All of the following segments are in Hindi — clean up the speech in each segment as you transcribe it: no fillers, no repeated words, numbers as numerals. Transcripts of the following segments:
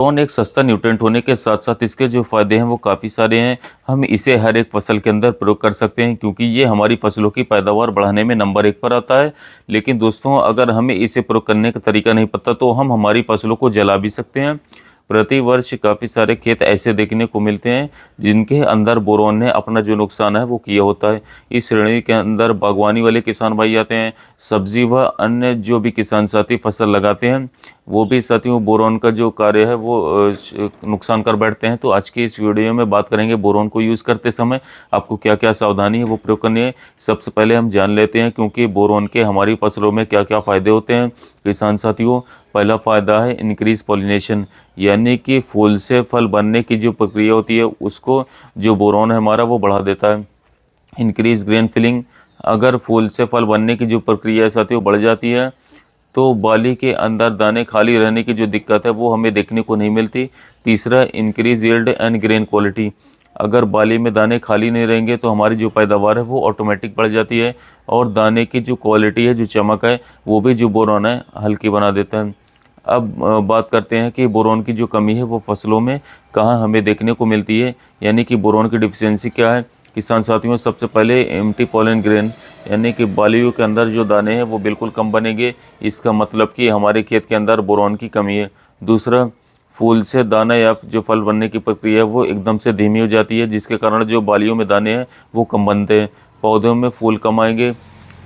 बोरॉन एक सस्ता न्यूट्रेंट होने के साथ साथ इसके जो फ़ायदे हैं वो काफ़ी सारे हैं। हम इसे हर एक फसल के अंदर प्रयोग कर सकते हैं क्योंकि ये हमारी फसलों की पैदावार बढ़ाने में नंबर 1 पर आता है। लेकिन दोस्तों, अगर हमें इसे प्रयोग करने का तरीका नहीं पता तो हम हमारी फसलों को जला भी सकते हैं। प्रति वर्ष काफ़ी सारे खेत ऐसे देखने को मिलते हैं जिनके अंदर बोरॉन ने अपना जो नुकसान है वो किया होता है। इस श्रेणी के अंदर बागवानी वाले किसान भाई आते हैं, सब्जी व अन्य जो भी किसान साथी फसल लगाते हैं वो भी साथियों बोरॉन का जो कार्य है वो नुकसान कर बैठते हैं। तो आज की इस वीडियो में बात करेंगे बोरॉन को यूज़ करते समय आपको क्या क्या सावधानी है वो प्रयोग करनी है। सबसे पहले हम जान लेते हैं क्योंकि बोरॉन के हमारी फसलों में क्या क्या फ़ायदे होते हैं किसान साथियों। पहला फ़ायदा है इंक्रीज पॉलिनेशन, यानी कि फूल से फल बनने की जो प्रक्रिया होती है उसको जो बोरॉन है हमारा वो बढ़ा देता है। इंक्रीज ग्रेन फिलिंग, अगर फूल से फल बनने की जो प्रक्रिया है साथियों बढ़ जाती है तो बाली के अंदर दाने खाली रहने की जो दिक्कत है वो हमें देखने को नहीं मिलती। तीसरा, increase yield and grain quality, अगर बाली में दाने खाली नहीं रहेंगे तो हमारी जो पैदावार है वो ऑटोमेटिक बढ़ जाती है और दाने की जो क्वालिटी है, जो चमक है, वो भी जो बोरॉन है हल्की बना देता है। अब बात करते हैं कि बोरॉन की जो कमी है वो फसलों में कहाँ हमें देखने को मिलती है, यानी कि बोरॉन की डिफिशियंसी क्या है। किसान साथियों, सबसे पहले एम्प्टी पॉलन ग्रेन, यानी कि बालियों के अंदर जो दाने हैं वो बिल्कुल कम बनेंगे। इसका मतलब कि हमारे खेत के अंदर बोरॉन की कमी है। दूसरा, फूल से दाना या जो फल बनने की प्रक्रिया है वो एकदम से धीमी हो जाती है जिसके कारण जो बालियों में दाने हैं वो कम बनते हैं। पौधों में फूल कम आएंगे,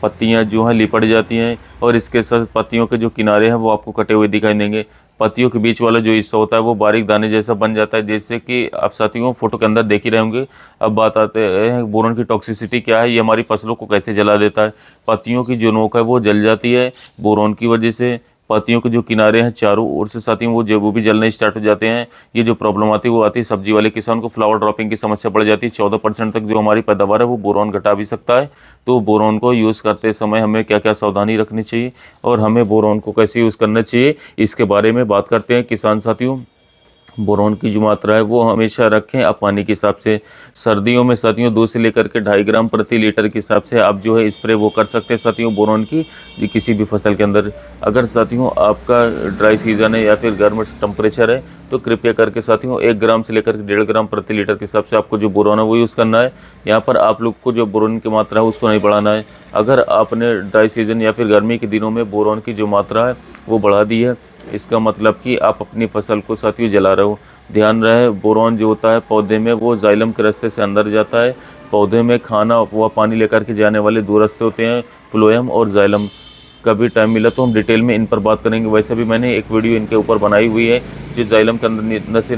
पत्तियां जो हैं लिपट जाती हैं और इसके साथ पत्तियों के जो किनारे हैं वो आपको कटे हुए दिखाई देंगे। पत्तियों के बीच वाला जो हिस्सा होता है वो बारीक दाने जैसा बन जाता है, जैसे कि आप साथियों फोटो के अंदर देख ही रहे होंगे। अब बात आते हैं बोरॉन की टॉक्सिसिटी क्या है, ये हमारी फसलों को कैसे जला देता है। पत्तियों की जो नोक है वो जल जाती है बोरॉन की वजह से। पत्तियों के जो किनारे हैं चारों ओर से साथियों वो भी जलने स्टार्ट हो जाते हैं। ये जो प्रॉब्लम आती है वो आती है सब्जी वाले किसान को, फ्लावर ड्रॉपिंग की समस्या बढ़ जाती है। 14% तक जो हमारी पैदावार है वो बोरॉन घटा भी सकता है। तो बोरॉन को यूज़ करते समय हमें क्या क्या सावधानी रखनी चाहिए और हमें बोरॉन को कैसे यूज़ करना चाहिए, इसके बारे में बात करते हैं किसान साथियों। बोरॉन की जो मात्रा है वो हमेशा रखें आप पानी के हिसाब से। सर्दियों में साथियों 2 से लेकर के 2.5 ग्राम प्रति लीटर के हिसाब से आप जो है स्प्रे वो कर सकते हैं साथियों बोरॉन की किसी भी फसल के अंदर। अगर साथियों आपका ड्राई सीजन है या फिर गर्म टेम्परेचर है तो कृपया करके साथियों 1 ग्राम से लेकर के 1.5 ग्राम प्रति लीटर के हिसाब से आपको जो बोरॉन है वो यूज़ करना है। यहाँ पर आप लोग को जो बोरॉन की मात्रा है उसको नहीं बढ़ाना है। अगर आपने ड्राई सीजन या फिर गर्मी के दिनों में बोरॉन की जो मात्रा है वो बढ़ा दी है, इसका मतलब कि आप अपनी फसल को साथियों जला रहे हो। ध्यान रहे, बोरॉन जो होता है पौधे में वो जाइलम के रास्ते से अंदर जाता है। पौधे में खाना व पानी लेकर के जाने वाले 2 रास्ते होते हैं, फ्लोएम और जाइलम। कभी टाइम मिला तो हम डिटेल में इन पर बात करेंगे। वैसे भी मैंने एक वीडियो इनके ऊपर बनाई हुई है। जो जाइलम के अंदर से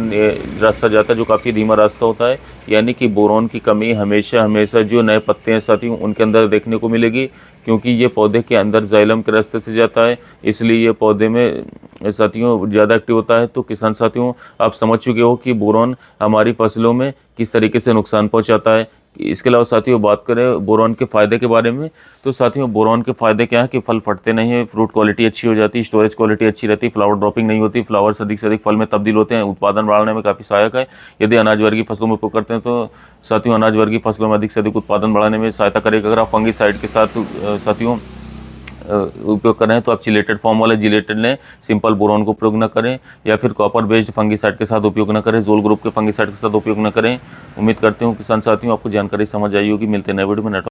रास्ता जाता है जो काफ़ी धीमा रास्ता होता है, यानी कि बोरॉन की कमी हमेशा हमेशा जो नए पत्ते हैं साथियों उनके अंदर देखने को मिलेगी, क्योंकि ये पौधे के अंदर जाइलम के रास्ते से जाता है, इसलिए ये पौधे में साथियों ज़्यादा एक्टिव होता है। तो किसान साथियों, आप समझ चुके हो कि बोरॉन हमारी फसलों में किस तरीके से नुकसान पहुंचाता है। इसके अलावा साथियों बात करें बोरॉन के फ़ायदे के बारे में, तो साथियों बोरॉन के फ़ायदे क्या है कि फल फटते नहीं है, फ्रूट क्वालिटी अच्छी हो जाती है, स्टोरेज क्वालिटी अच्छी रहती है, फ्लावर ड्रॉपिंग नहीं होती, फ्लावर्स अधिक से अधिक फल में तब्दील होते हैं, उत्पादन बढ़ाने में काफ़ी सहायक है। यदि अनाज वर्गीय फसलों में उपयोग करते हैं तो साथियों अनाज वर्गीय फसलों में अधिक से अधिक उत्पादन बढ़ाने में सहायता करेगा। अगर आप फंगिसाइड के साथ साथियों उपयोग कर रहे हैं तो आप चिलेटेड फॉर्म वाले जिलेटेड लें, सिंपल बोरॉन को उपयोग न करें, या फिर कॉपर बेस्ड फंगिसाइड के साथ उपयोग न करें, जोल ग्रुप के फंगिसाइड के साथ उपयोग न करें। उम्मीद करते हूँ किसान साथियों आपको जानकारी समझ आई होगी। मिलते हैं नए वीडियो में।